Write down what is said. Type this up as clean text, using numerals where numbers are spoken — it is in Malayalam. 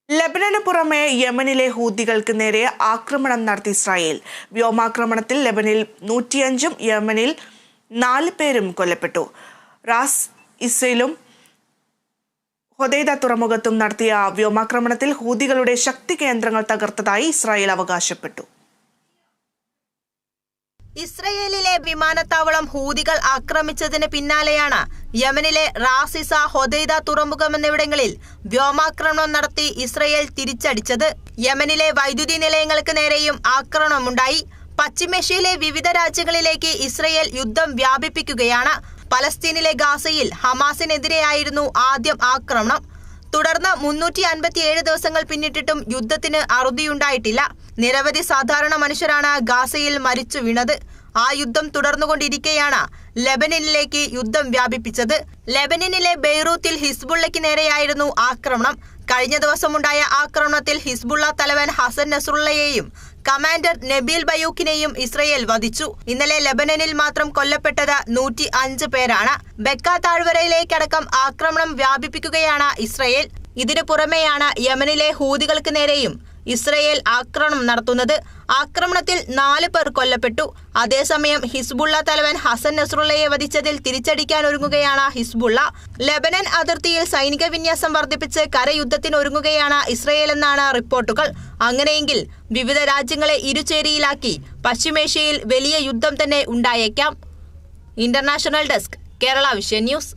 ലെബനന് പുറമെ യമനിലെ ഹൂതികൾക്ക് നേരെ ആക്രമണം നടത്തി ഇസ്രായേൽ. വ്യോമാക്രമണത്തിൽ ലെബനിൽ 105-ഉം യമനിൽ 4 പേരും കൊല്ലപ്പെട്ടു. റാസ് ഇസ്സയിലും ഹൊദൈദ തുറമുഖത്തും നടത്തിയ വ്യോമാക്രമണത്തിൽ ഹൂതികളുടെ ശക്തി കേന്ദ്രങ്ങൾ തകർത്തതായി ഇസ്രായേൽ അവകാശപ്പെട്ടു. ഇസ്രയേലിലെ വിമാനത്താവളം ഹൂതികൾ ആക്രമിച്ചതിന് പിന്നാലെയാണ് യമനിലെ റാസിസ, ഹൊദൈദ തുറമുഖം എന്നിവിടങ്ങളിൽ വ്യോമാക്രമണം നടത്തി ഇസ്രയേൽ തിരിച്ചടിച്ചത്. യമനിലെ വൈദ്യുതി നിലയങ്ങൾക്ക് നേരെയും ആക്രമണമുണ്ടായി. പശ്ചിമേഷ്യയിലെ വിവിധ രാജ്യങ്ങളിലേക്ക് ഇസ്രയേൽ യുദ്ധം വ്യാപിപ്പിക്കുകയാണ്. പലസ്തീനിലെ ഗാസയിൽ ഹമാസിനെതിരെയായിരുന്നു ആദ്യം ആക്രമണം. തുടർന്ന് 357 ദിവസങ്ങൾ പിന്നിട്ടിട്ടും യുദ്ധത്തിന് അറുതിയുണ്ടായിട്ടില്ല. നിരവധി സാധാരണ മനുഷ്യരാണ് ഗാസയിൽ മരിച്ചു വീണത്. ആ യുദ്ധം തുടർന്നുകൊണ്ടിരിക്കെയാണ് ലെബനനിലേക്ക് യുദ്ധം വ്യാപിപ്പിച്ചത്. ലെബനനിലെ ബെയ്റൂത്തിൽ ഹിസ്ബുള്ളയ്ക്ക് നേരെയായിരുന്നു ആക്രമണം. കഴിഞ്ഞ ദിവസമുണ്ടായ ആക്രമണത്തിൽ ഹിസ്ബുള്ള തലവൻ ഹസൻ നസ്രുള്ളയെയും കമാൻഡർ നബീൽ ബയൂക്കിനെയും ഇസ്രയേൽ വധിച്ചു. ഇന്നലെ ലെബനനിൽ മാത്രം കൊല്ലപ്പെട്ടത് 105 പേരാണ്. ബെക്ക താഴ്വരയിലേക്കടക്കം ആക്രമണം വ്യാപിപ്പിക്കുകയാണ് ഇസ്രയേൽ. ഇതിനു പുറമെയാണ് യമനിലെ ഹൂതികൾക്ക് നേരെയും ഇസ്രയേൽ ആക്രമണം നടത്തുന്നത്. ആക്രമണത്തിൽ 4 പേർ കൊല്ലപ്പെട്ടു. അതേസമയം ഹിസ്ബുള്ള തലവൻ ഹസൻ നസ്രുള്ളയെ വധിച്ചതിൽ തിരിച്ചടിക്കാൻ ഒരുങ്ങുകയാണ് ഹിസ്ബുള്ള. ലെബനൻ അതിർത്തിയിൽ സൈനിക വിന്യാസം വർദ്ധിപ്പിച്ച് കരയുദ്ധത്തിനൊരുങ്ങുകയാണ് ഇസ്രയേൽ എന്നാണ് റിപ്പോർട്ടുകൾ. അങ്ങനെയെങ്കിൽ വിവിധ രാജ്യങ്ങളെ ഇരുചേരിയിലാക്കി പശ്ചിമേഷ്യയിൽ വലിയ യുദ്ധം തന്നെ ഉണ്ടായേക്കാം. International desk, Kerala vision news.